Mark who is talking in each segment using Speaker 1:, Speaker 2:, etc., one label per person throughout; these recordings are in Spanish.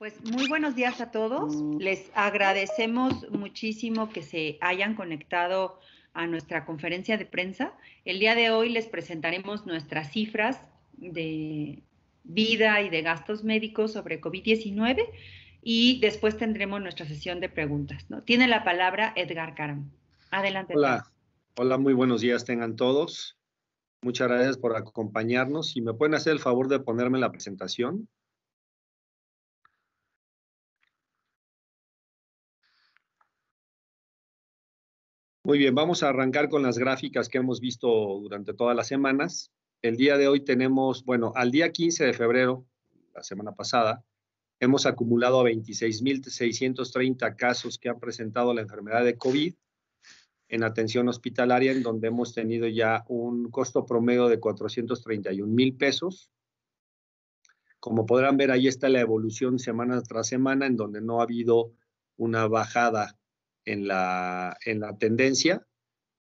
Speaker 1: Pues muy buenos días a todos. Les agradecemos muchísimo que se hayan conectado a nuestra conferencia de prensa. El día de hoy les presentaremos nuestras cifras de vida y de gastos médicos sobre COVID-19 y después tendremos nuestra sesión de preguntas, ¿no? Tiene la palabra Edgar Caram. Adelante.
Speaker 2: Hola, hola, muy buenos días tengan todos. Muchas gracias por acompañarnos. Si me pueden hacer el favor de ponerme la presentación. Muy bien, vamos a arrancar con las gráficas que hemos visto durante todas las semanas. El día de hoy tenemos, bueno, al día 15 de febrero, la semana pasada, hemos acumulado 26,630 casos que han presentado la enfermedad de COVID en atención hospitalaria, en donde hemos tenido ya un costo promedio de 431,000 pesos. Como podrán ver, ahí está la evolución semana tras semana, en donde no ha habido una bajada en la tendencia.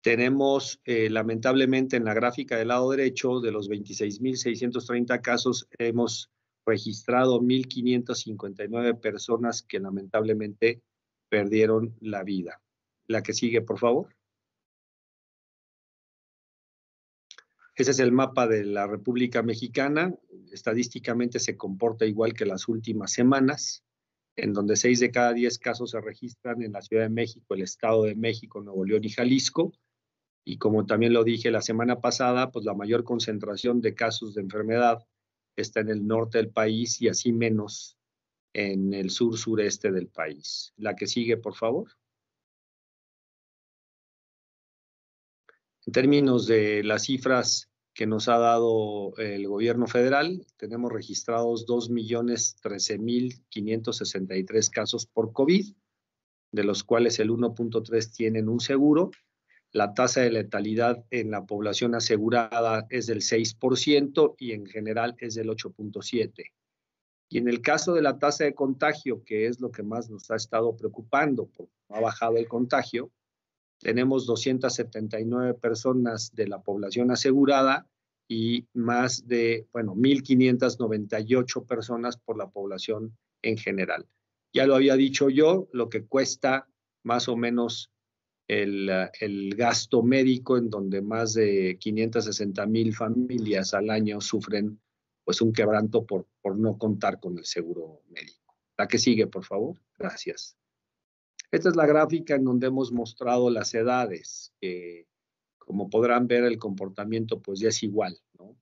Speaker 2: Tenemos, lamentablemente, en la gráfica del lado derecho, de los 26,630 casos, hemos registrado 1,559 personas que lamentablemente perdieron la vida. La que sigue, por favor. Ese es el mapa de la República Mexicana. Estadísticamente se comporta igual que las últimas semanas, en donde 6 de cada 10 casos se registran en la Ciudad de México, el Estado de México, Nuevo León y Jalisco. Y como también lo dije la semana pasada, pues la mayor concentración de casos de enfermedad está en el norte del país y así menos en el sur-sureste del país. La que sigue, por favor. En términos de las cifras que nos ha dado el gobierno federal, tenemos registrados 2,013,563 casos por COVID, de los cuales el 1.3 tienen un seguro. La tasa de letalidad en la población asegurada es del 6% y en general es del 8.7%. Y en el caso de la tasa de contagio, que es lo que más nos ha estado preocupando, porque no ha bajado el contagio, tenemos 279 personas de la población asegurada y más de, 1,598 personas por la población en general. Ya lo había dicho yo, lo que cuesta más o menos el gasto médico, en donde más de 560,000 familias al año sufren pues un quebranto por no contar con el seguro médico. La que sigue, por favor. Gracias. Esta es la gráfica en donde hemos mostrado las edades. Como podrán ver, el comportamiento pues ya es igual, ¿no?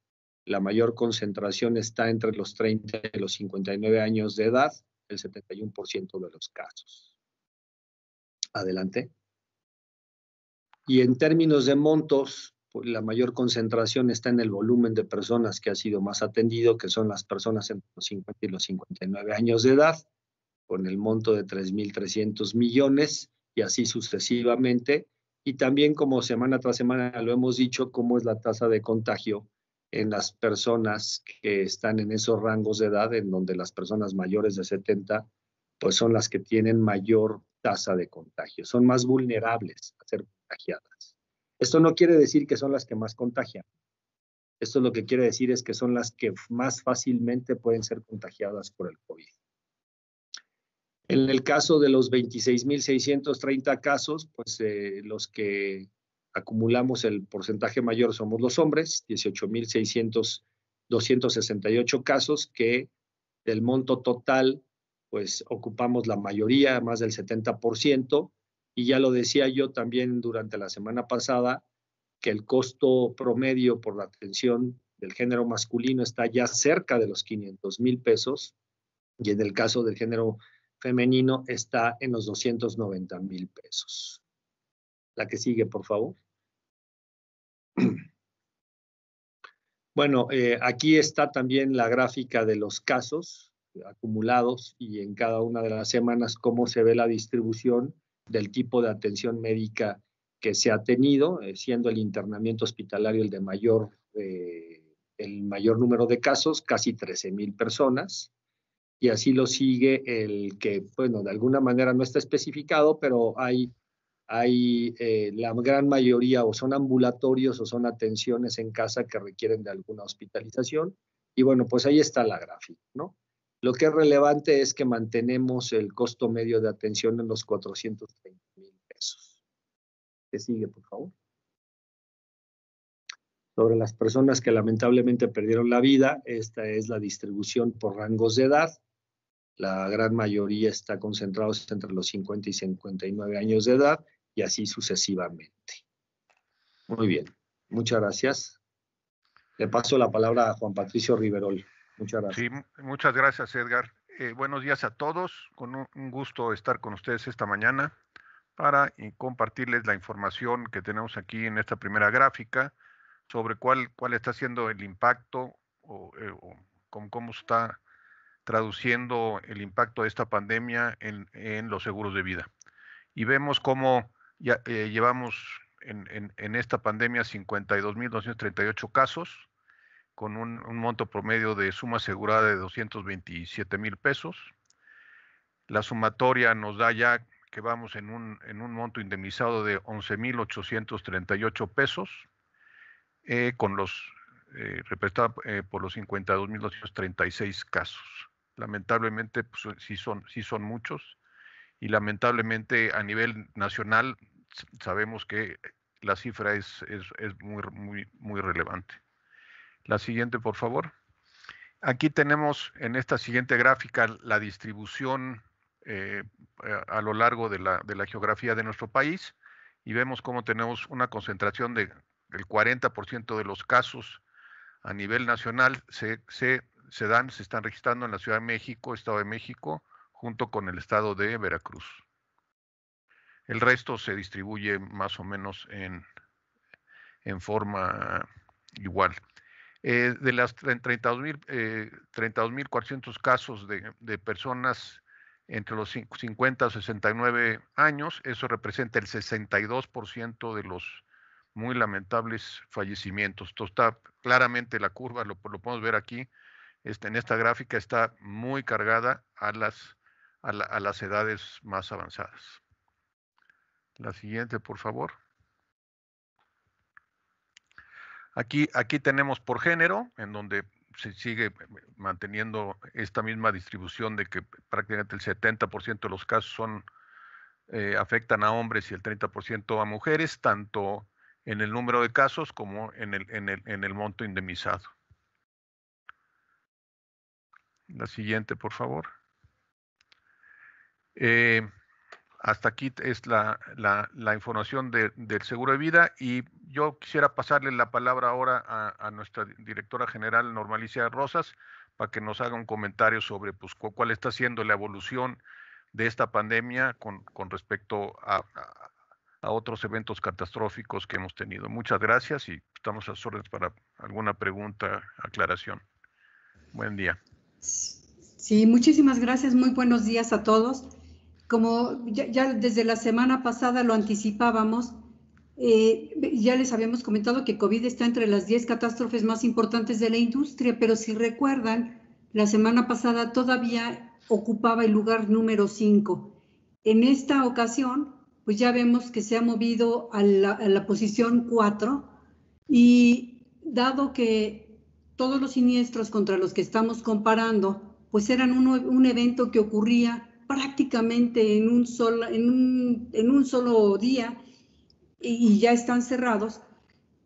Speaker 2: La mayor concentración está entre los 30 y los 59 años de edad, el 71% de los casos. Adelante. Y en términos de montos, pues la mayor concentración está en el volumen de personas que ha sido más atendido, que son las personas entre los 50 y los 59 años de edad, con el monto de 3,300 millones y así sucesivamente. Y también, como semana tras semana lo hemos dicho, cómo es la tasa de contagio en las personas que están en esos rangos de edad, en donde las personas mayores de 70 pues son las que tienen mayor tasa de contagio, son más vulnerables a ser contagiadas. Esto no quiere decir que son las que más contagian. Esto lo que quiere decir es que son las que más fácilmente pueden ser contagiadas por el COVID. En el caso de los 26,630 casos, pues los que acumulamos el porcentaje mayor somos los hombres, 18,268 casos, que del monto total, pues ocupamos la mayoría, más del 70%, y ya lo decía yo también durante la semana pasada, que el costo promedio por la atención del género masculino está ya cerca de los 500,000 pesos, y en el caso del género femenino está en los 290,000 pesos. La que sigue, por favor. Bueno, aquí está también la gráfica de los casos acumulados y en cada una de las semanas cómo se ve la distribución del tipo de atención médica que se ha tenido, siendo el internamiento hospitalario el mayor número de casos, casi 13,000 personas. Y así lo sigue el que, bueno, de alguna manera no está especificado, pero hay la gran mayoría o son ambulatorios o son atenciones en casa que requieren de alguna hospitalización. Y bueno, pues ahí está la gráfica, ¿no? Lo que es relevante es que mantenemos el costo medio de atención en los 430,000 pesos. ¿Qué sigue, por favor? Sobre las personas que lamentablemente perdieron la vida, esta es la distribución por rangos de edad. La gran mayoría está concentrados entre los 50 y 59 años de edad y así sucesivamente. Muy bien, muchas gracias. Le paso la palabra a Juan Patricio Riverol. Muchas gracias.
Speaker 3: Sí, muchas gracias, Edgar. Buenos días a todos. Con un gusto estar con ustedes esta mañana para compartirles la información que tenemos aquí en esta primera gráfica sobre cuál está siendo el impacto o cómo está traduciendo el impacto de esta pandemia en los seguros de vida. Y vemos cómo ya llevamos en esta pandemia 52,238 casos, con un monto promedio de suma asegurada de 227,000 pesos. La sumatoria nos da ya que vamos en un monto indemnizado de 11,838 pesos, representado por los 52,236 casos. Lamentablemente, pues, sí son muchos, y lamentablemente a nivel nacional sabemos que la cifra es muy relevante. La siguiente, por favor. Aquí tenemos en esta siguiente gráfica la distribución a lo largo de la geografía de nuestro país, y vemos cómo tenemos una concentración del 40% de los casos a nivel nacional se están registrando en la Ciudad de México, Estado de México, junto con el estado de Veracruz. El resto se distribuye más o menos en forma igual. De las 32,400 casos de personas entre los 50 y 69 años, eso representa el 62% de los muy lamentables fallecimientos. Esto está claramente, la curva, lo podemos ver aquí, en esta gráfica está muy cargada a las edades más avanzadas. La siguiente, por favor. Aquí tenemos por género, en donde se sigue manteniendo esta misma distribución de que prácticamente el 70% de los casos afectan a hombres y el 30% a mujeres, tanto en el número de casos como en el monto indemnizado. La siguiente, por favor. Hasta aquí es la información del seguro de vida, y yo quisiera pasarle la palabra ahora a nuestra directora general, Norma Alicia Rosas, para que nos haga un comentario sobre pues, cuál está siendo la evolución de esta pandemia con respecto a otros eventos catastróficos que hemos tenido. Muchas gracias y estamos a sus órdenes para alguna pregunta, aclaración. Buen día.
Speaker 4: Sí, muchísimas gracias. Muy buenos días a todos. Como ya desde la semana pasada lo anticipábamos, ya les habíamos comentado que COVID está entre las 10 catástrofes más importantes de la industria, pero si recuerdan, la semana pasada todavía ocupaba el lugar número 5. En esta ocasión, pues ya vemos que se ha movido a la posición 4, y dado que todos los siniestros contra los que estamos comparando, pues eran un evento que ocurría prácticamente en un solo día, y ya están cerrados,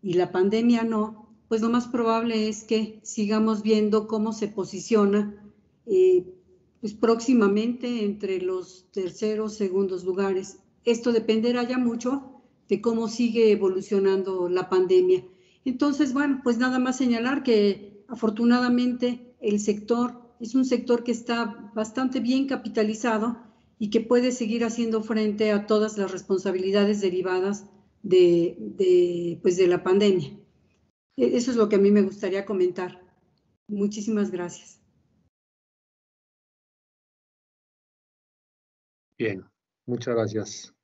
Speaker 4: y la pandemia no, pues lo más probable es que sigamos viendo cómo se posiciona pues próximamente entre los terceros, segundos lugares. Esto dependerá ya mucho de cómo sigue evolucionando la pandemia. Entonces, bueno, pues nada más señalar que afortunadamente el sector es un sector que está bastante bien capitalizado y que puede seguir haciendo frente a todas las responsabilidades derivadas de la pandemia. Eso es lo que a mí me gustaría comentar. Muchísimas gracias.
Speaker 2: Bien, muchas gracias.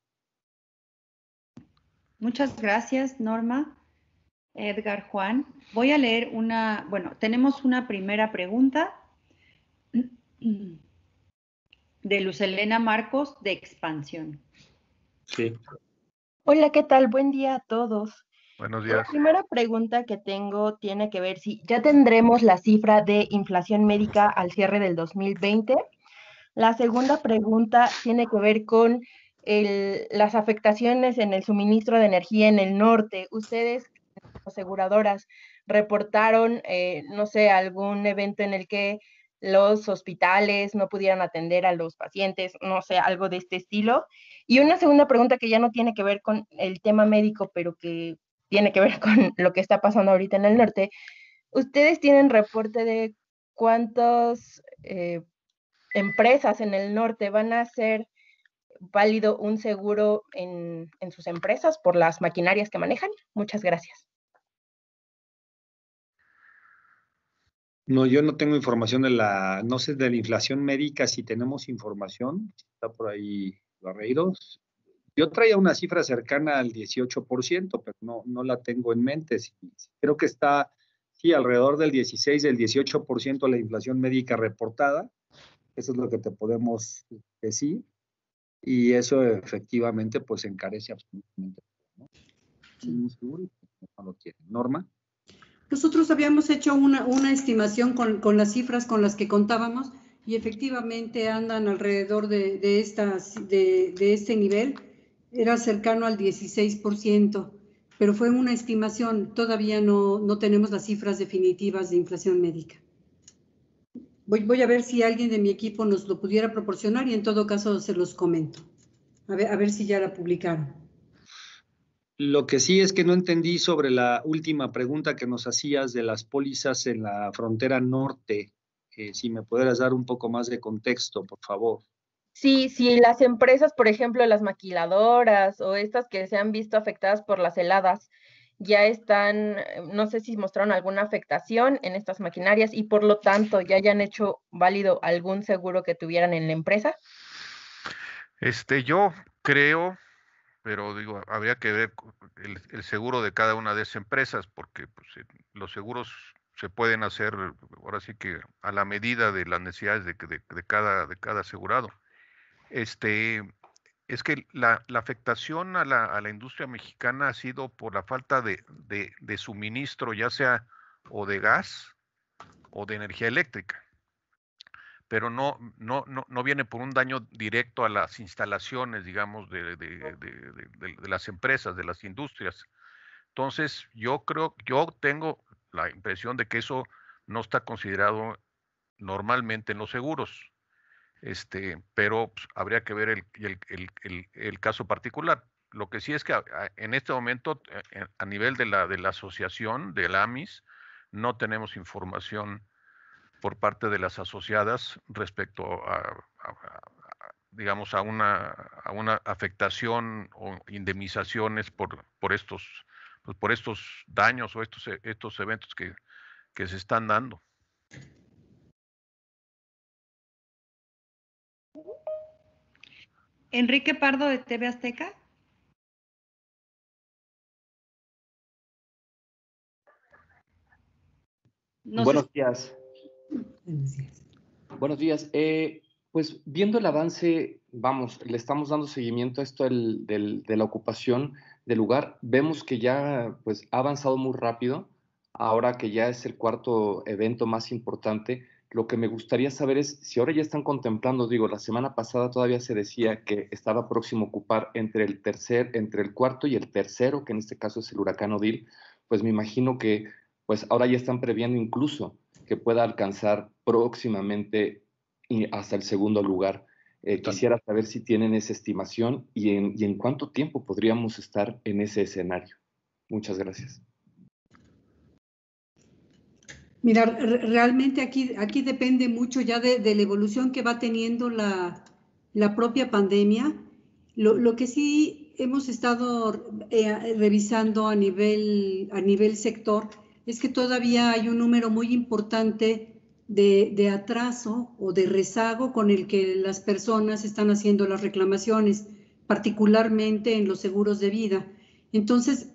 Speaker 1: Muchas gracias, Norma, Edgar, Juan. Voy a leer tenemos una primera pregunta de Luz Helena Marcos, de Expansión.
Speaker 2: Sí.
Speaker 5: Hola, ¿qué tal? Buen día a todos.
Speaker 3: Buenos
Speaker 5: La
Speaker 3: días.
Speaker 5: primera pregunta que tengo tiene que ver si ya tendremos la cifra de inflación médica al cierre del 2020. La segunda pregunta tiene que ver con las afectaciones en el suministro de energía en el norte. Ustedes, aseguradoras, reportaron, no sé, algún evento en el que los hospitales no pudieran atender a los pacientes, no sé, algo de este estilo. Y una segunda pregunta que ya no tiene que ver con el tema médico, pero que tiene que ver con lo que está pasando ahorita en el norte. ¿Ustedes tienen reporte de cuántas empresas en el norte van a hacer válido un seguro en sus empresas por las maquinarias que manejan? Muchas gracias.
Speaker 2: No, yo no tengo información no sé, de la inflación médica, si tenemos información, está por ahí Barreiros. Yo traía una cifra cercana al 18%, pero no la tengo en mente. Creo que está, sí, alrededor del 16, del 18% la inflación médica reportada. Eso es lo que te podemos decir. Y eso efectivamente pues encarece absolutamente, ¿no? Sí, seguro, no lo tiene. Norma.
Speaker 4: Nosotros habíamos hecho una estimación con las cifras con las que contábamos y efectivamente andan alrededor de este nivel. Era cercano al 16%, pero fue una estimación. Todavía no tenemos las cifras definitivas de inflación médica. Voy a ver si alguien de mi equipo nos lo pudiera proporcionar y en todo caso se los comento. A ver si ya la publicaron.
Speaker 2: Lo que sí es que no entendí sobre la última pregunta que nos hacías de las pólizas en la frontera norte. Si me pudieras dar un poco más de contexto, por favor.
Speaker 5: Sí, si las empresas, por ejemplo, las maquiladoras o estas que se han visto afectadas por las heladas, ya están, no sé si mostraron alguna afectación en estas maquinarias y por lo tanto ya hayan hecho válido algún seguro que tuvieran en la empresa.
Speaker 3: Yo creo, pero digo, habría que ver el seguro de cada una de esas empresas, porque pues, los seguros se pueden hacer, ahora sí que a la medida de las necesidades de cada asegurado. Es que la afectación a la industria mexicana ha sido por la falta de suministro, ya sea o de gas o de energía eléctrica, pero no viene por un daño directo a las instalaciones, digamos, de las empresas, de las industrias. Entonces, yo tengo la impresión de que eso no está considerado normalmente en los seguros. Pero pues, habría que ver el caso particular. Lo que sí es que en este momento, a nivel de la asociación, de la AMIS, no tenemos información por parte de las asociadas respecto digamos, a una afectación o indemnizaciones por estos daños o estos eventos que se están dando.
Speaker 1: Enrique Pardo, de TV Azteca.
Speaker 6: Buenos días.
Speaker 4: Buenos días.
Speaker 6: Buenos días. Pues viendo el avance, vamos, le estamos dando seguimiento a esto de la ocupación del lugar. Vemos que ya pues, ha avanzado muy rápido. Ahora que ya es el cuarto evento más importante, lo que me gustaría saber es si ahora ya están contemplando, digo, la semana pasada todavía se decía que estaba próximo a ocupar entre el cuarto y el tercero, que en este caso es el huracán Odil. Pues me imagino que pues ahora ya están previendo incluso que pueda alcanzar próximamente hasta el segundo lugar. Quisiera saber si tienen esa estimación y en cuánto tiempo podríamos estar en ese escenario. Muchas gracias.
Speaker 4: Mira, realmente aquí depende mucho ya de la evolución que va teniendo la propia pandemia. Lo que sí hemos estado revisando a nivel sector es que todavía hay un número muy importante de atraso o de rezago con el que las personas están haciendo las reclamaciones, particularmente en los seguros de vida. Entonces,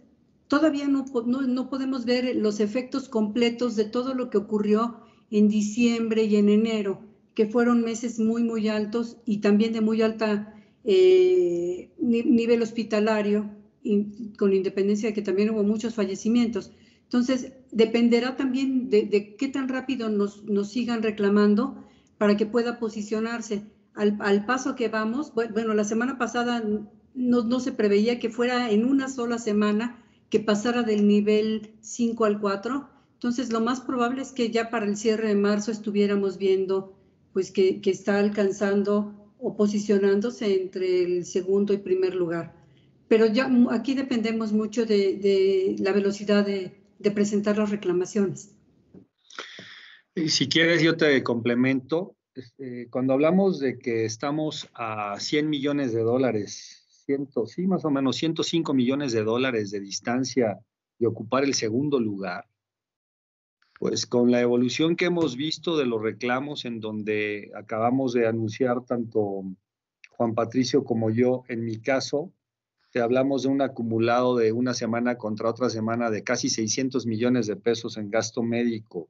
Speaker 4: todavía no podemos ver los efectos completos de todo lo que ocurrió en diciembre y en enero, que fueron meses muy, muy altos y también de muy alta nivel hospitalario con independencia de que también hubo muchos fallecimientos. Entonces, dependerá también de qué tan rápido nos sigan reclamando para que pueda posicionarse. Al paso que vamos, bueno, la semana pasada no se preveía que fuera en una sola semana que pasara del nivel 5 al 4. Entonces, lo más probable es que ya para el cierre de marzo estuviéramos viendo pues que está alcanzando o posicionándose entre el segundo y primer lugar. Pero ya aquí dependemos mucho de la velocidad de presentar las reclamaciones.
Speaker 2: Y si quieres, yo te complemento. Cuando hablamos de que estamos a 100 millones de dólares, sí, más o menos 105 millones de dólares de distancia de ocupar el segundo lugar, pues con la evolución que hemos visto de los reclamos, en donde acabamos de anunciar tanto Juan Patricio como yo, en mi caso, te hablamos de un acumulado de una semana contra otra semana de casi 600 millones de pesos en gasto médico.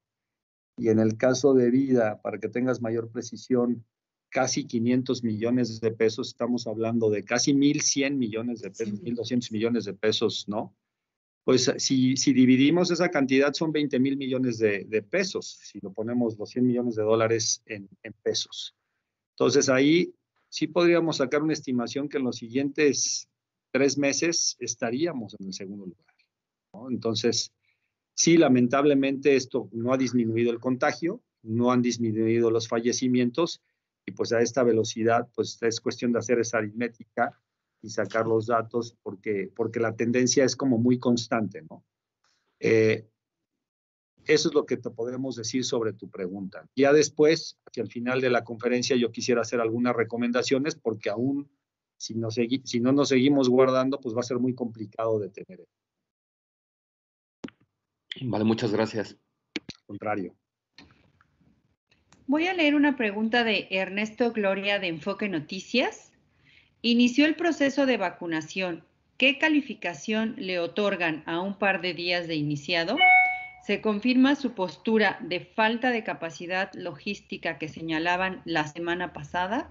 Speaker 2: Y en el caso de vida, para que tengas mayor precisión, casi 500 millones de pesos, estamos hablando de casi 1.100 millones de pesos, 1.200 millones de pesos, ¿no? Pues si dividimos esa cantidad son 20,000 millones de pesos, si lo ponemos los 100 millones de dólares en pesos. Entonces ahí sí podríamos sacar una estimación que en los siguientes 3 meses estaríamos en el segundo lugar, ¿no? Entonces, sí, lamentablemente esto no ha disminuido el contagio, no han disminuido los fallecimientos, y pues a esta velocidad pues es cuestión de hacer esa aritmética y sacar los datos porque la tendencia es como muy constante, ¿no? Eso es lo que te podemos decir sobre tu pregunta. Ya después, hacia el final de la conferencia, yo quisiera hacer algunas recomendaciones porque aún si no nos seguimos guardando, pues va a ser muy complicado detener eso.
Speaker 6: Vale, muchas gracias.
Speaker 2: Al contrario.
Speaker 1: Voy a leer una pregunta de Ernesto Gloria de Enfoque Noticias. Inició el proceso de vacunación. ¿Qué calificación le otorgan a un par de días de iniciado? ¿Se confirma su postura de falta de capacidad logística que señalaban la semana pasada?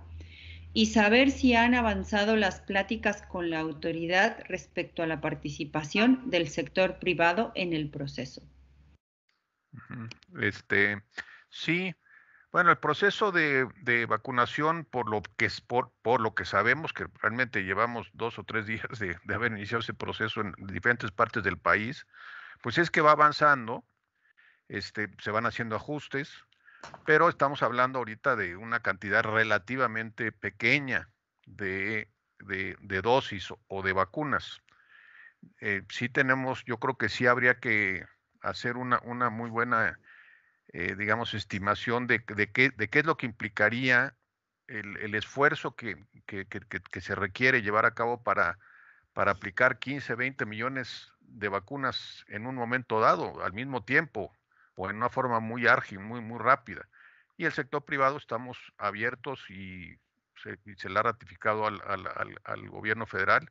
Speaker 1: Y saber si han avanzado las pláticas con la autoridad respecto a la participación del sector privado en el proceso.
Speaker 3: Sí, bueno, el proceso de vacunación, por lo que sabemos, que realmente llevamos 2 o 3 días de haber iniciado ese proceso en diferentes partes del país, pues es que va avanzando, se van haciendo ajustes, pero estamos hablando ahorita de una cantidad relativamente pequeña de dosis o de vacunas. Sí tenemos, yo creo que sí habría que hacer una muy buena digamos, estimación de qué es lo que implicaría el esfuerzo que se requiere llevar a cabo para aplicar 15, 20 millones de vacunas en un momento dado, al mismo tiempo, o en una forma muy ágil, muy rápida. Y el sector privado estamos abiertos y se le ha ratificado al gobierno federal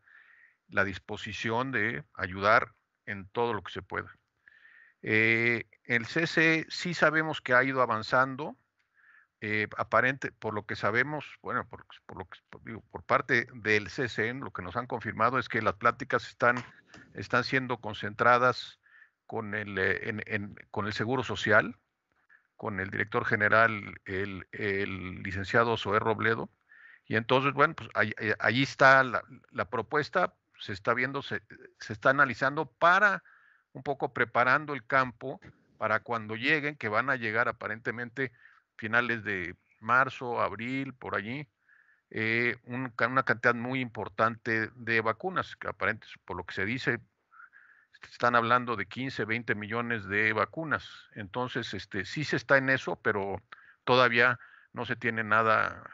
Speaker 3: la disposición de ayudar en todo lo que se pueda. El CCE sí sabemos que ha ido avanzando, por lo que sabemos, bueno, por parte del CCE, lo que nos han confirmado es que las pláticas están siendo concentradas con el Seguro Social, con el director general, el licenciado Zoé Robledo, y entonces, bueno, pues ahí está la propuesta, se está viendo, se está analizando para un poco preparando el campo para cuando lleguen, que van a llegar aparentemente finales de marzo, abril, por allí, una cantidad muy importante de vacunas, que aparentemente, por lo que se dice, están hablando de 15, 20 millones de vacunas. Entonces, sí se está en eso, pero todavía no se tiene nada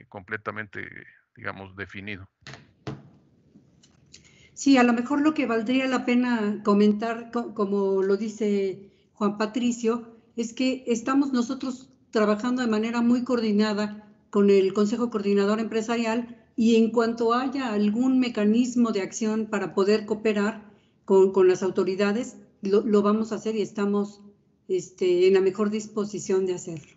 Speaker 3: completamente, digamos, definido.
Speaker 4: Sí, a lo mejor lo que valdría la pena comentar, como lo dice Juan Patricio, es que estamos nosotros trabajando de manera muy coordinada con el Consejo Coordinador Empresarial y en cuanto haya algún mecanismo de acción para poder cooperar con las autoridades, lo vamos a hacer y estamos en la mejor disposición de hacerlo.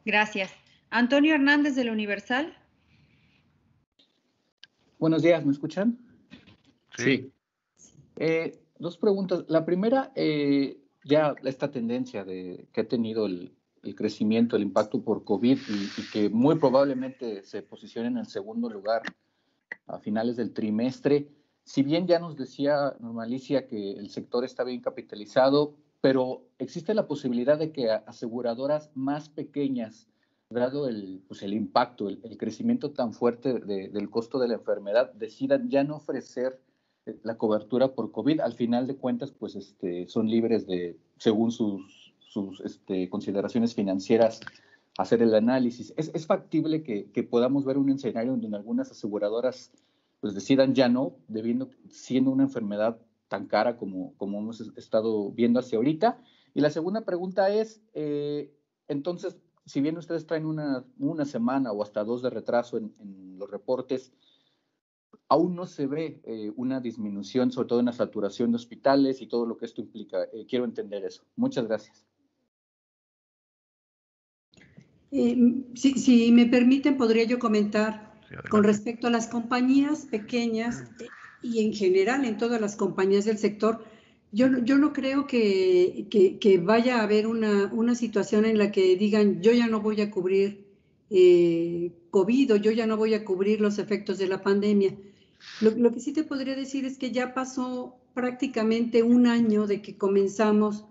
Speaker 1: Gracias. Antonio Hernández, del Universal.
Speaker 7: Buenos días, ¿me escuchan?
Speaker 3: Sí.
Speaker 7: Dos preguntas. La primera, ya esta tendencia que ha tenido el crecimiento, el impacto por COVID y que muy probablemente se posicione en el segundo lugar a finales del trimestre. Si bien ya nos decía Norma Alicia que el sector está bien capitalizado, pero existe la posibilidad de que aseguradoras más pequeñas, dado el impacto, el crecimiento tan fuerte del costo de la enfermedad, decidan ya no ofrecer la cobertura por COVID. Al final de cuentas, pues son libres de, según sus consideraciones financieras, hacer el análisis. ¿Es factible que podamos ver un escenario donde algunas aseguradoras pues decidan ya no, siendo una enfermedad tan cara como hemos estado viendo hacia ahorita? Y la segunda pregunta es, entonces, si bien ustedes traen una semana o hasta 2 de retraso en los reportes, aún no se ve una disminución, sobre todo en la saturación de hospitales y todo lo que esto implica. Quiero entender eso. Muchas gracias.
Speaker 4: Si me permiten, podría yo comentar con respecto a las compañías pequeñas y en general en todas las compañías del sector. Yo no creo que vaya a haber una situación en la que digan yo ya no voy a cubrir COVID o yo ya no voy a cubrir los efectos de la pandemia. Lo que sí te podría decir es que ya pasó prácticamente un año de que comenzamos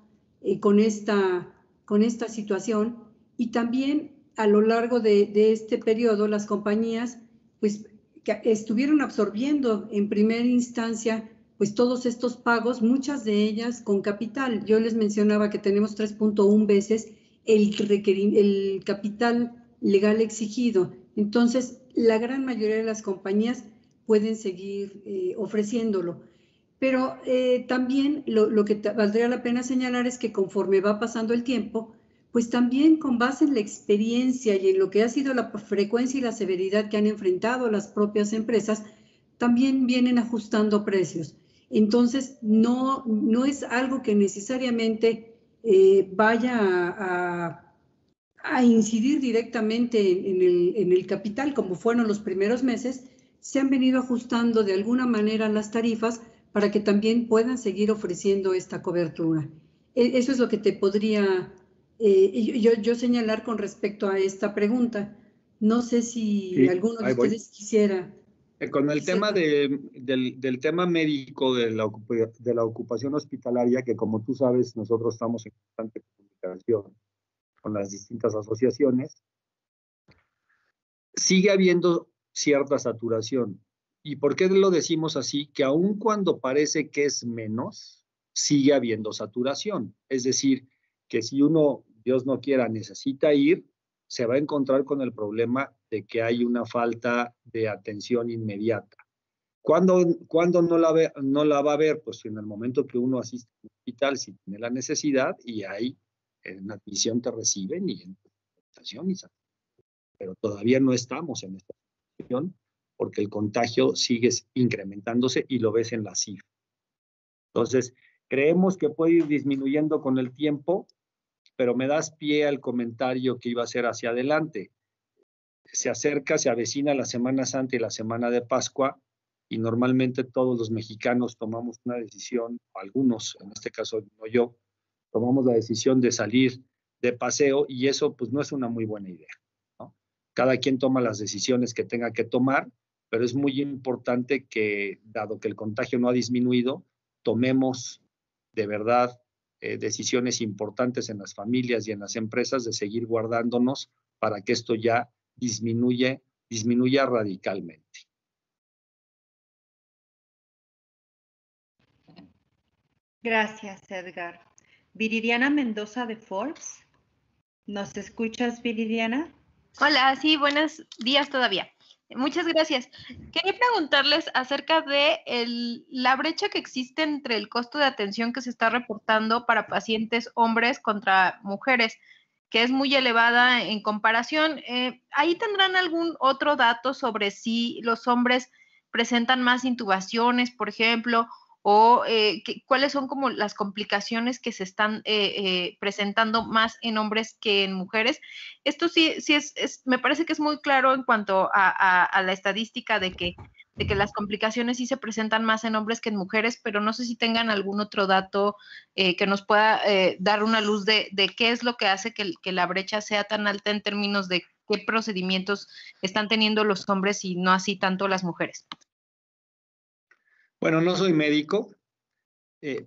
Speaker 4: con esta situación, y también a lo largo de este periodo las compañías pues que estuvieron absorbiendo en primera instancia pues todos estos pagos, muchas de ellas con capital. Yo les mencionaba que tenemos 3.1 veces el capital legal exigido. Entonces, la gran mayoría de las compañías pueden seguir ofreciéndolo. Pero también lo que valdría la pena señalar es que conforme va pasando el tiempo, pues también con base en la experiencia y en lo que ha sido la frecuencia y la severidad que han enfrentado las propias empresas, también vienen ajustando precios. Entonces, no es algo que necesariamente vaya a incidir directamente en el capital, como fueron los primeros meses. Se han venido ajustando de alguna manera las tarifas para que también puedan seguir ofreciendo esta cobertura. Eso es lo que te podría yo señalar con respecto a esta pregunta. No sé si alguno de ustedes quisiera.
Speaker 2: Con el tema del tema médico de la ocupación hospitalaria, que como tú sabes, nosotros estamos en constante comunicación con las distintas asociaciones, sigue habiendo cierta saturación. ¿Y por qué lo decimos así? Que aun cuando parece que es menos, sigue habiendo saturación. Es decir, que si uno, Dios no quiera, necesita ir, se va a encontrar con el problema de que hay una falta de atención inmediata. ¿Cuándo no la va a ver? Pues en el momento que uno asiste al hospital, si tiene la necesidad, y ahí en admisión te reciben y en presentación, pero todavía no estamos en esta situación porque el contagio sigue incrementándose y lo ves en la cifra. Entonces, creemos que puede ir disminuyendo con el tiempo, pero me das pie al comentario que iba a hacer hacia adelante. Se avecina la Semana Santa y la Semana de Pascua, y normalmente todos los mexicanos tomamos una decisión, algunos, en este caso no yo, tomamos la decisión de salir de paseo, y eso pues no es una muy buena idea, ¿no? Cada quien toma las decisiones que tenga que tomar, pero es muy importante que, dado que el contagio no ha disminuido, tomemos de verdad decisiones importantes en las familias y en las empresas de seguir guardándonos para que esto ya disminuya radicalmente.
Speaker 1: Gracias, Edgar. Viridiana Mendoza de Forbes. ¿Nos escuchas, Viridiana?
Speaker 5: Hola, sí, buenos días todavía. Muchas gracias. Quería preguntarles acerca de la brecha que existe entre el costo de atención que se está reportando para pacientes hombres contra mujeres, que es muy elevada en comparación. ¿Ahí tendrán algún otro dato sobre si los hombres presentan más intubaciones, por ejemplo, o cuáles son como las complicaciones que se están presentando más en hombres que en mujeres? Esto sí me parece que es muy claro en cuanto a la estadística de que que las complicaciones sí se presentan más en hombres que en mujeres, pero no sé si tengan algún otro dato que nos pueda dar una luz de qué es lo que hace que la brecha sea tan alta en términos de qué procedimientos están teniendo los hombres y no así tanto las mujeres.
Speaker 2: Bueno, no soy médico,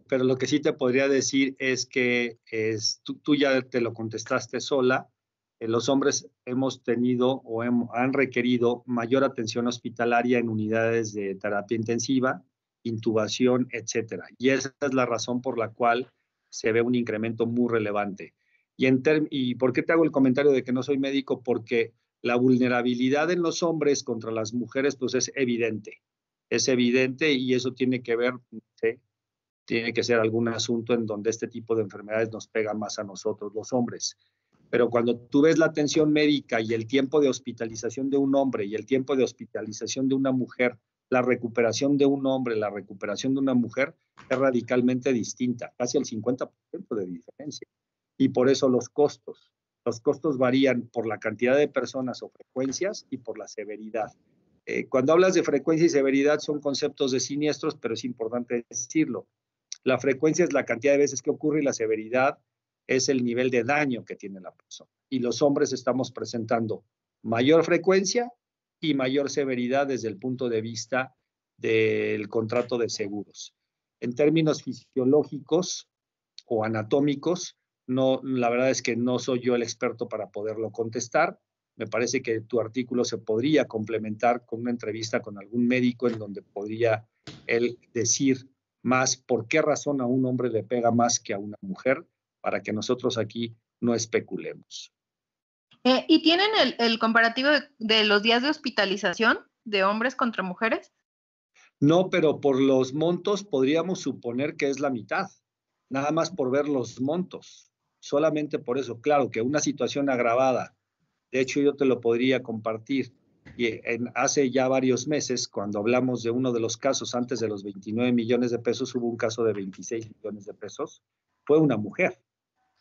Speaker 2: pero lo que sí te podría decir es que tú ya te lo contestaste sola. Los hombres hemos tenido o han requerido mayor atención hospitalaria en unidades de terapia intensiva, intubación, etcétera. Y esa es la razón por la cual se ve un incremento muy relevante. ¿Y por qué te hago el comentario de que no soy médico? Porque la vulnerabilidad en los hombres contra las mujeres pues es evidente. Es evidente y eso tiene que ver, ¿sí? Tiene que ser algún asunto en donde este tipo de enfermedades nos pega más a nosotros, los hombres. Pero cuando tú ves la atención médica y el tiempo de hospitalización de un hombre y el tiempo de hospitalización de una mujer, la recuperación de un hombre, la recuperación de una mujer es radicalmente distinta, casi el 50% de diferencia. Y por eso los costos varían por la cantidad de personas o frecuencias y por la severidad. Cuando hablas de frecuencia y severidad son conceptos de siniestros, pero es importante decirlo. La frecuencia es la cantidad de veces que ocurre y la severidad es el nivel de daño que tiene la persona. Y los hombres estamos presentando mayor frecuencia y mayor severidad desde el punto de vista del contrato de seguros. En términos fisiológicos o anatómicos, no, la verdad es que no soy yo el experto para poderlo contestar. Me parece que tu artículo se podría complementar con una entrevista con algún médico en donde podría él decir más por qué razón a un hombre le pega más que a una mujer, para que nosotros aquí no especulemos.
Speaker 5: ¿Y tienen el comparativo de los días de hospitalización de hombres contra mujeres?
Speaker 2: No, pero por los montos podríamos suponer que es la mitad, nada más por ver los montos, solamente por eso. Claro que una situación agravada, de hecho yo te lo podría compartir, y hace ya varios meses, cuando hablamos de uno de los casos antes de los 29 millones de pesos, hubo un caso de 26 millones de pesos, fue una mujer.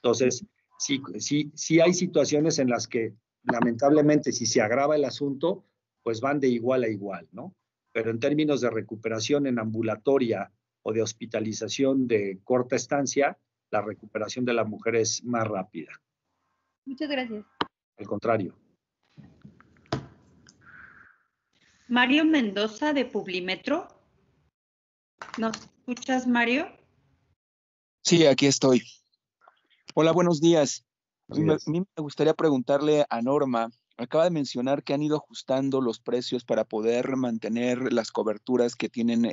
Speaker 2: Entonces, sí hay situaciones en las que, lamentablemente, si se agrava el asunto, pues van de igual a igual, ¿no? Pero en términos de recuperación en ambulatoria o de hospitalización de corta estancia, la recuperación de la mujer es más rápida.
Speaker 5: Muchas gracias.
Speaker 2: Al contrario.
Speaker 1: Mario Mendoza de Publimetro. ¿Nos escuchas, Mario?
Speaker 8: Sí, aquí estoy. Hola, buenos días. A mí
Speaker 2: Buenos días.
Speaker 8: me gustaría preguntarle a Norma, acaba de mencionar que han ido ajustando los precios para poder mantener las coberturas que tienen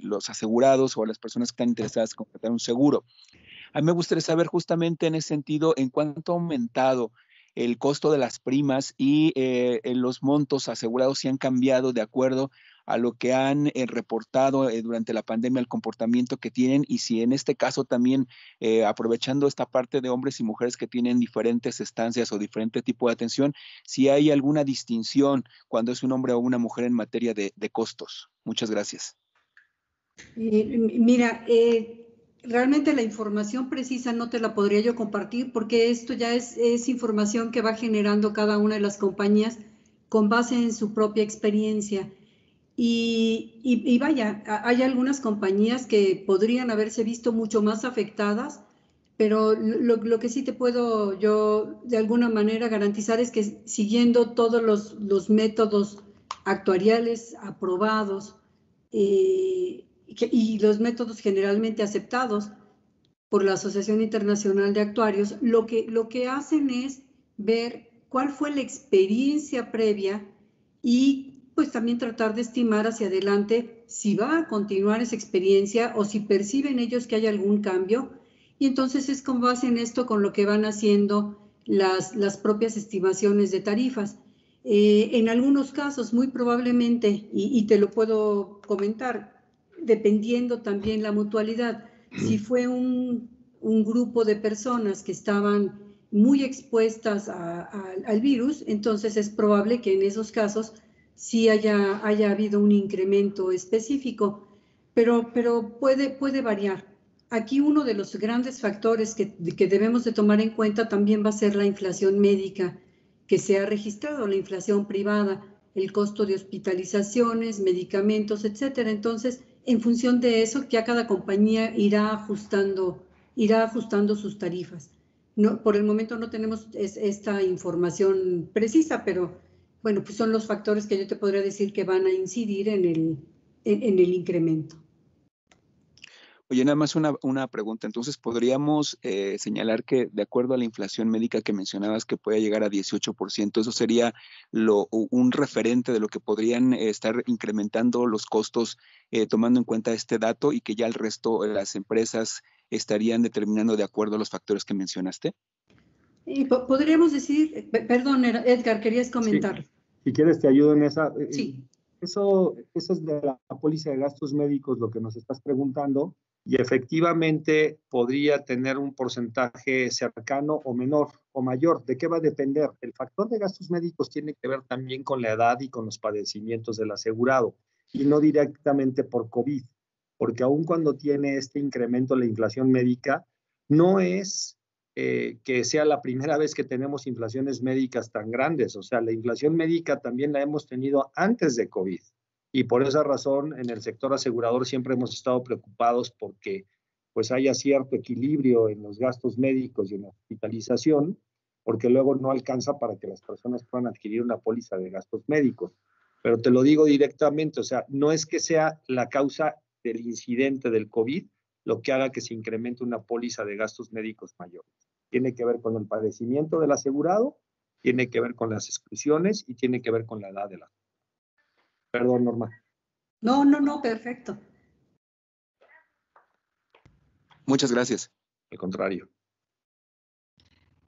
Speaker 8: los asegurados o las personas que están interesadas en contratar un seguro. A mí me gustaría saber justamente en ese sentido en cuánto ha aumentado el costo de las primas y los montos asegurados si han cambiado de acuerdo a lo que han reportado durante la pandemia, el comportamiento que tienen, y si en este caso también, aprovechando esta parte de hombres y mujeres que tienen diferentes estancias o diferente tipo de atención, si hay alguna distinción cuando es un hombre o una mujer en materia de costos. Muchas gracias.
Speaker 4: Mira, realmente la información precisa no te la podría yo compartir porque esto ya es información que va generando cada una de las compañías con base en su propia experiencia. Y vaya, hay algunas compañías que podrían haberse visto mucho más afectadas, pero lo que sí te puedo yo de alguna manera garantizar es que siguiendo todos los métodos actuariales aprobados, y los métodos generalmente aceptados por la Asociación Internacional de Actuarios, lo que hacen es ver cuál fue la experiencia previa y pues también tratar de estimar hacia adelante si va a continuar esa experiencia o si perciben ellos que hay algún cambio, y entonces es con base en esto con lo que van haciendo las propias estimaciones de tarifas. En algunos casos, muy probablemente, y te lo puedo comentar, dependiendo también la mutualidad, si fue un grupo de personas que estaban muy expuestas al virus, entonces es probable que en esos casos sí haya habido un incremento específico, pero puede variar. Aquí uno de los grandes factores que debemos de tomar en cuenta también va a ser la inflación médica que se ha registrado, la inflación privada. el costo de hospitalizaciones, medicamentos, etcétera. Entonces, en función de eso, ya cada compañía irá ajustando sus tarifas. No, por el momento no tenemos esta información precisa, pero bueno, pues son los factores que yo te podría decir que van a incidir en el incremento.
Speaker 8: Oye, nada más una pregunta. Entonces, ¿podríamos señalar que de acuerdo a la inflación médica que mencionabas que puede llegar a 18%, eso sería un referente de lo que podrían estar incrementando los costos tomando en cuenta este dato y que ya el resto de las empresas estarían determinando de acuerdo a los factores que mencionaste?
Speaker 4: Podríamos decir, perdón, Edgar, querías comentar.
Speaker 2: Sí. Si quieres te ayudo en esa.
Speaker 4: Sí.
Speaker 2: Eso es de la póliza de gastos médicos lo que nos estás preguntando, y efectivamente podría tener un porcentaje cercano o menor o mayor. ¿De qué va a depender? El factor de gastos médicos tiene que ver también con la edad y con los padecimientos del asegurado, y no directamente por COVID, porque aun cuando tiene este incremento la inflación médica, no es que sea la primera vez que tenemos inflaciones médicas tan grandes. O sea, la inflación médica también la hemos tenido antes de COVID. Y por esa razón, en el sector asegurador siempre hemos estado preocupados porque pues haya cierto equilibrio en los gastos médicos y en la hospitalización, porque luego no alcanza para que las personas puedan adquirir una póliza de gastos médicos. Pero te lo digo directamente, o sea, no es que sea la causa del incidente del COVID lo que haga que se incremente una póliza de gastos médicos mayores. Tiene que ver con el padecimiento del asegurado, tiene que ver con las exclusiones y tiene que ver con la edad de la. Perdón, Norma.
Speaker 4: No, perfecto.
Speaker 8: Muchas gracias.
Speaker 2: Al contrario.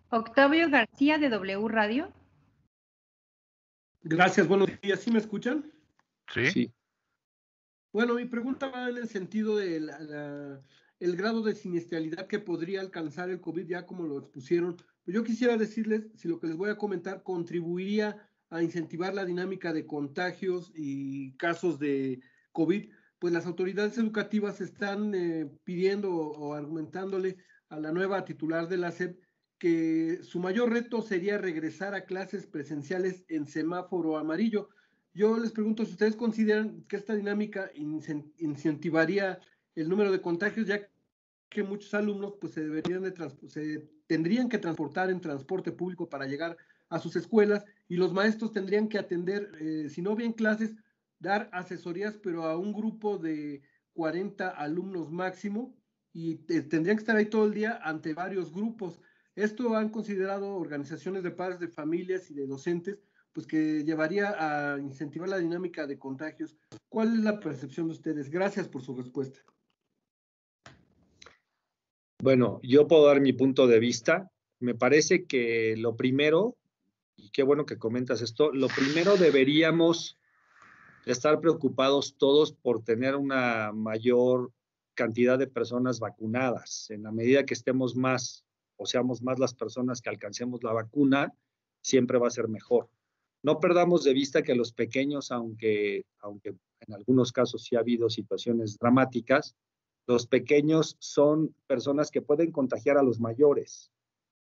Speaker 1: Octavio García, de W Radio.
Speaker 9: Gracias, buenos días. ¿Sí me escuchan?
Speaker 2: Sí.
Speaker 9: Bueno, mi pregunta va en el sentido de el grado de siniestralidad que podría alcanzar el COVID, ya como lo expusieron. Yo quisiera decirles si lo que les voy a comentar contribuiría a incentivar la dinámica de contagios y casos de COVID, pues las autoridades educativas están pidiendo o argumentándole a la nueva titular de la SEP que su mayor reto sería regresar a clases presenciales en semáforo amarillo. Yo les pregunto si ustedes consideran que esta dinámica incentivaría el número de contagios, ya que muchos alumnos pues se tendrían que transportar en transporte público para llegar a sus escuelas, y los maestros tendrían que atender, si no bien clases, dar asesorías, pero a un grupo de 40 alumnos máximo, y tendrían que estar ahí todo el día ante varios grupos. Esto han considerado organizaciones de padres de familias y de docentes, pues que llevaría a incentivar la dinámica de contagios. ¿Cuál es la percepción de ustedes? Gracias por su respuesta.
Speaker 2: Bueno, yo puedo dar mi punto de vista. Me parece que lo primero, y qué bueno que comentas esto, lo primero deberíamos estar preocupados todos por tener una mayor cantidad de personas vacunadas. En la medida que estemos más o seamos más las personas que alcancemos la vacuna, siempre va a ser mejor. No perdamos de vista que los pequeños, aunque en algunos casos sí ha habido situaciones dramáticas, los pequeños son personas que pueden contagiar a los mayores,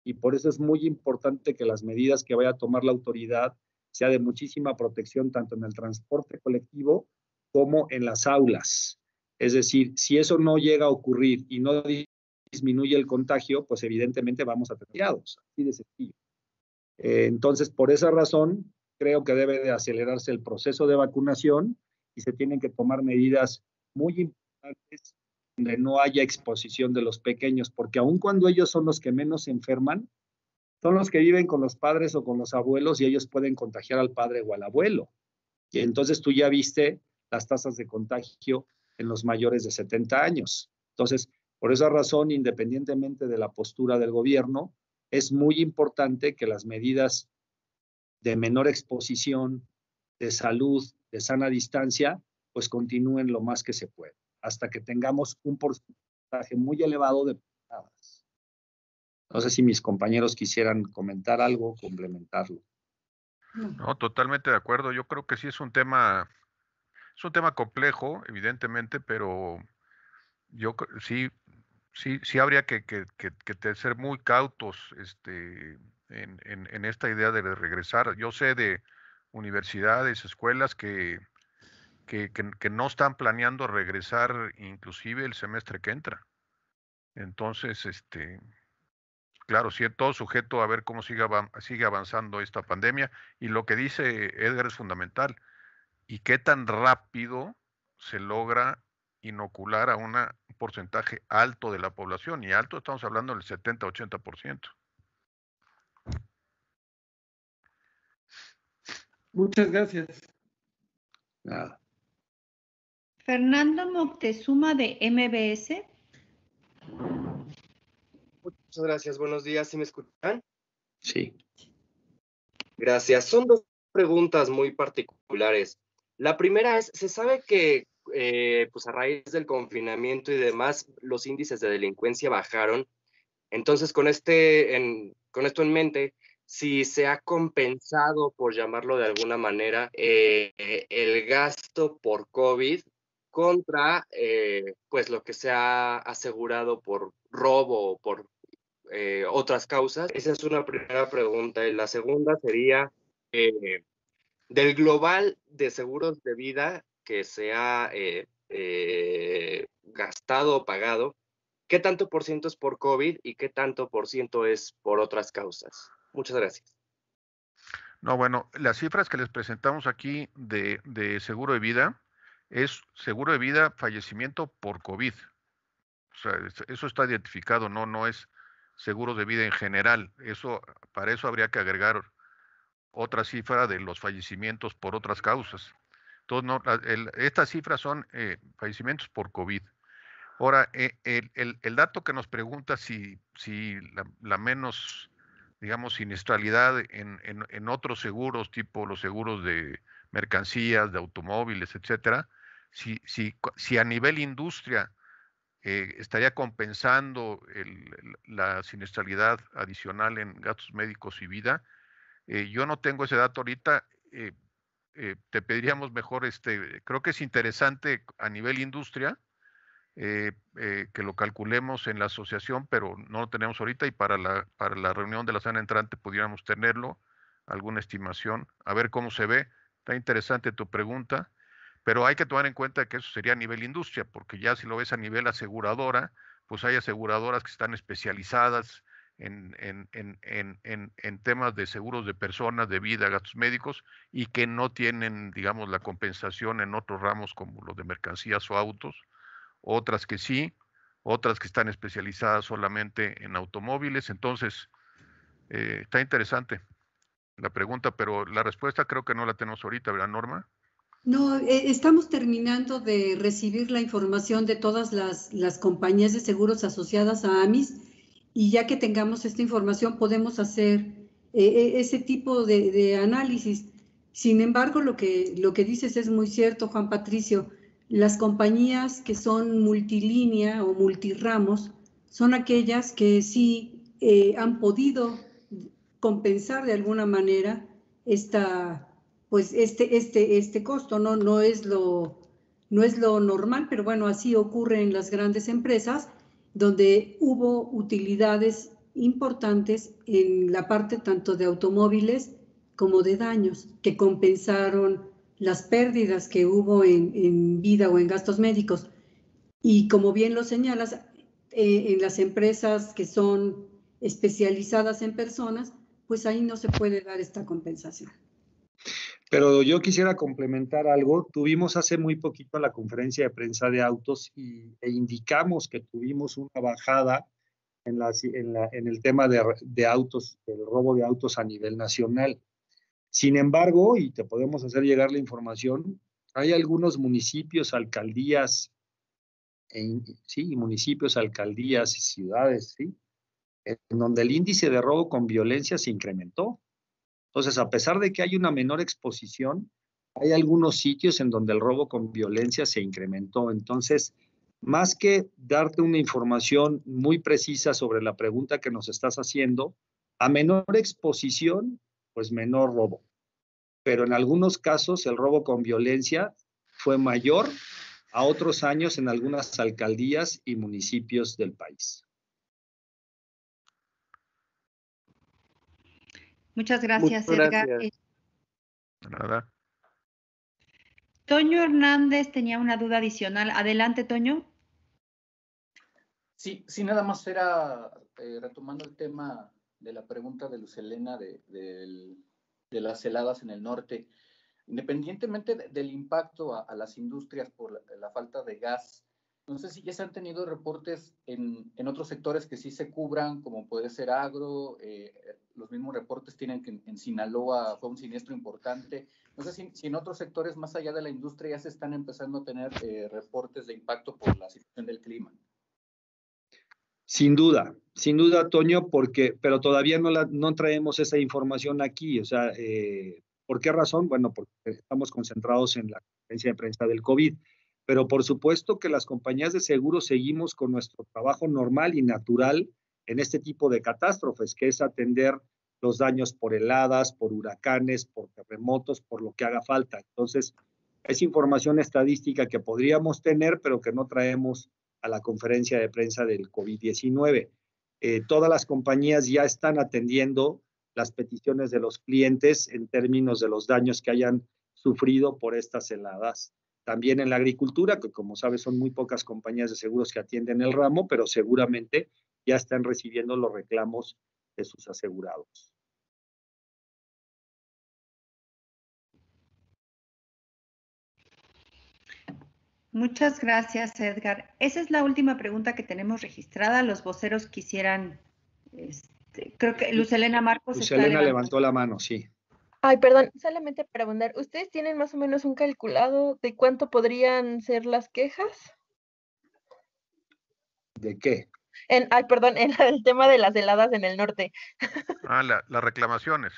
Speaker 2: y por eso es muy importante que las medidas que vaya a tomar la autoridad sea de muchísima protección tanto en el transporte colectivo como en las aulas. Es decir, si eso no llega a ocurrir y no disminuye el contagio, pues evidentemente vamos a tener tirados, así de sencillo. Entonces, por esa razón, creo que debe de acelerarse el proceso de vacunación y se tienen que tomar medidas muy importantes donde no haya exposición de los pequeños, porque aun cuando ellos son los que menos se enferman, son los que viven con los padres o con los abuelos y ellos pueden contagiar al padre o al abuelo. Y entonces tú ya viste las tasas de contagio en los mayores de 70 años. Entonces, por esa razón, independientemente de la postura del gobierno, es muy importante que las medidas de menor exposición, de salud, de sana distancia, pues continúen lo más que se pueda, hasta que tengamos un porcentaje muy elevado de vacunadas. No sé si mis compañeros quisieran comentar algo, complementarlo.
Speaker 3: No, totalmente de acuerdo. Yo creo que sí es un tema complejo, evidentemente, pero yo sí habría que ser muy cautos en esta idea de regresar. Yo sé de universidades, escuelas que no están planeando regresar inclusive el semestre que entra. Entonces, claro, sí, todo sujeto a ver cómo sigue avanzando esta pandemia. Y lo que dice Edgar es fundamental. ¿Y qué tan rápido se logra inocular a un porcentaje alto de la población? Y alto estamos hablando del 70-80%.
Speaker 9: Muchas gracias.
Speaker 2: Nada.
Speaker 1: Fernando Moctezuma de MBS.
Speaker 10: Muchas gracias, buenos días, ¿sí me escuchan?
Speaker 2: Sí.
Speaker 10: Gracias, son dos preguntas muy particulares. La primera es, se sabe que pues a raíz del confinamiento y demás, los índices de delincuencia bajaron. Entonces, con esto en mente, si se ha compensado, por llamarlo de alguna manera, el gasto por COVID contra pues lo que se ha asegurado por robo o por otras causas. Esa es una primera pregunta. Y la segunda sería, del global de seguros de vida que se ha gastado o pagado, ¿qué tanto por ciento es por COVID y qué tanto por ciento es por otras causas? Muchas gracias.
Speaker 3: No, bueno, las cifras que les presentamos aquí de seguro de vida es seguro de vida fallecimiento por COVID. O sea, eso está identificado, no es seguro de vida en general. Para eso habría que agregar otra cifra de los fallecimientos por otras causas. Entonces, estas cifras son fallecimientos por COVID. Ahora, el dato que nos pregunta si la menos, digamos, siniestralidad en otros seguros, tipo los seguros de mercancías, de automóviles, etcétera, si a nivel industria estaría compensando la siniestralidad adicional en gastos médicos y vida. Yo no tengo ese dato ahorita. Te pediríamos mejor, creo que es interesante a nivel industria que lo calculemos en la asociación, pero no lo tenemos ahorita y para la reunión de la semana entrante pudiéramos tenerlo, alguna estimación, a ver cómo se ve. Está interesante tu pregunta. Pero hay que tomar en cuenta que eso sería a nivel industria, porque ya si lo ves a nivel aseguradora, pues hay aseguradoras que están especializadas en temas de seguros de personas, de vida, gastos médicos, y que no tienen, digamos, la compensación en otros ramos como los de mercancías o autos, otras que sí, otras que están especializadas solamente en automóviles. Entonces, está interesante la pregunta, pero la respuesta creo que no la tenemos ahorita, ¿verdad, Norma?
Speaker 4: No, estamos terminando de recibir la información de todas las compañías de seguros asociadas a AMIS y ya que tengamos esta información podemos hacer ese tipo de análisis. Sin embargo, lo que dices es muy cierto, Juan Patricio. Las compañías que son multilínea o multirramos son aquellas que sí han podido compensar de alguna manera pues este costo, no es lo normal, pero bueno, así ocurre en las grandes empresas, donde hubo utilidades importantes en la parte tanto de automóviles como de daños, que compensaron las pérdidas que hubo en vida o en gastos médicos. Y como bien lo señalas, en las empresas que son especializadas en personas, pues ahí no se puede dar esta compensación.
Speaker 2: Pero yo quisiera complementar algo. Tuvimos hace muy poquito la conferencia de prensa de autos e indicamos que tuvimos una bajada en el tema de autos, del robo de autos a nivel nacional. Sin embargo, y te podemos hacer llegar la información, hay algunos municipios, alcaldías, municipios, alcaldías y ciudades, ¿sí?, en donde el índice de robo con violencia se incrementó. Entonces, a pesar de que hay una menor exposición, hay algunos sitios en donde el robo con violencia se incrementó. Entonces, más que darte una información muy precisa sobre la pregunta que nos estás haciendo, a menor exposición, pues menor robo. Pero en algunos casos el robo con violencia fue mayor a otros años en algunas alcaldías y municipios del país.
Speaker 1: Muchas gracias, Edgar.
Speaker 3: Nada.
Speaker 1: Toño Hernández tenía una duda adicional. Adelante, Toño.
Speaker 7: Sí, nada más era retomando el tema de la pregunta de Luz Helena de las heladas en el norte. Independientemente del impacto a las industrias por la falta de gas, no sé si ya se han tenido reportes en otros sectores que sí se cubran, como puede ser agro, los mismos reportes tienen que en Sinaloa fue un siniestro importante. No sé si en otros sectores más allá de la industria ya se están empezando a tener reportes de impacto por la situación del clima.
Speaker 2: Sin duda, Toño, pero todavía no traemos esa información aquí. O sea, ¿por qué razón? Bueno, porque estamos concentrados en la conferencia de prensa del COVID. Pero por supuesto que las compañías de seguros seguimos con nuestro trabajo normal y natural en este tipo de catástrofes, que es atender los daños por heladas, por huracanes, por terremotos, por lo que haga falta. Entonces, es información estadística que podríamos tener, pero que no traemos a la conferencia de prensa del COVID-19. Todas las compañías ya están atendiendo las peticiones de los clientes en términos de los daños que hayan sufrido por estas heladas. También en la agricultura, que como sabes son muy pocas compañías de seguros que atienden el ramo, pero seguramente ya están recibiendo los reclamos de sus asegurados.
Speaker 1: Muchas gracias, Edgar. Esa es la última pregunta que tenemos registrada. Los voceros quisieran, creo que Luz Helena Marcos.
Speaker 2: Luz Helena levantó la mano, sí.
Speaker 5: Ay, perdón, solamente preguntar, ¿ustedes tienen más o menos un calculado de cuánto podrían ser las quejas?
Speaker 2: ¿De qué?
Speaker 5: En el tema de las heladas en el norte.
Speaker 3: Las reclamaciones.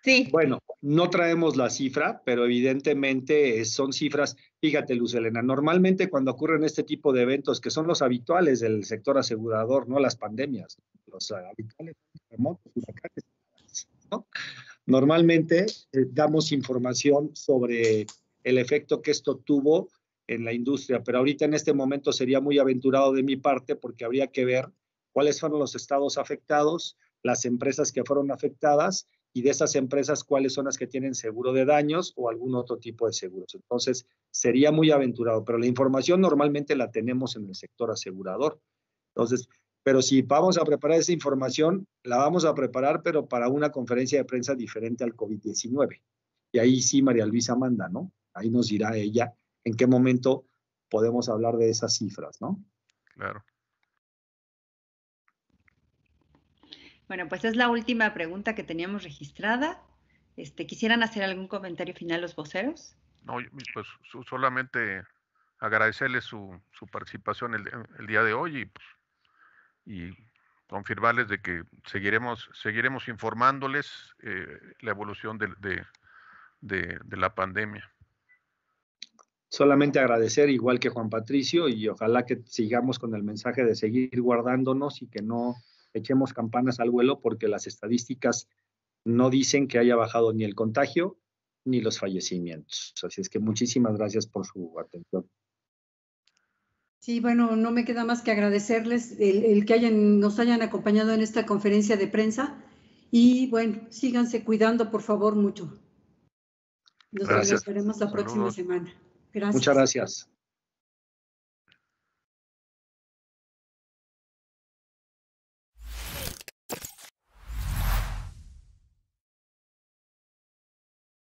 Speaker 5: Sí.
Speaker 2: Bueno, no traemos la cifra, pero evidentemente son cifras. Fíjate, Luz Helena, normalmente cuando ocurren este tipo de eventos, que son los habituales del sector asegurador, no las pandemias, los habituales terremotos, huracanes, ¿no? Normalmente damos información sobre el efecto que esto tuvo en la industria, pero ahorita en este momento sería muy aventurado de mi parte porque habría que ver cuáles fueron los estados afectados, las empresas que fueron afectadas y de esas empresas cuáles son las que tienen seguro de daños o algún otro tipo de seguros. Entonces sería muy aventurado, pero la información normalmente la tenemos en el sector asegurador. Entonces, pero si vamos a preparar esa información, la vamos a preparar, pero para una conferencia de prensa diferente al COVID-19. Y ahí sí María Luisa manda, ¿no? Ahí nos dirá ella en qué momento podemos hablar de esas cifras, ¿no?
Speaker 3: Claro.
Speaker 1: Bueno, pues es la última pregunta que teníamos registrada. ¿Quisieran hacer algún comentario final los voceros?
Speaker 3: No, pues solamente agradecerles su participación el día de hoy y confirmarles de que seguiremos informándoles la evolución de la pandemia.
Speaker 2: Solamente agradecer, igual que Juan Patricio, y ojalá que sigamos con el mensaje de seguir guardándonos y que no echemos campanas al vuelo, porque las estadísticas no dicen que haya bajado ni el contagio ni los fallecimientos. Así es que muchísimas gracias por su atención.
Speaker 4: Sí, bueno, no me queda más que agradecerles el que nos hayan acompañado en esta conferencia de prensa y bueno, síganse cuidando por favor mucho. Nos veremos la próxima semana. Gracias.
Speaker 2: Muchas gracias.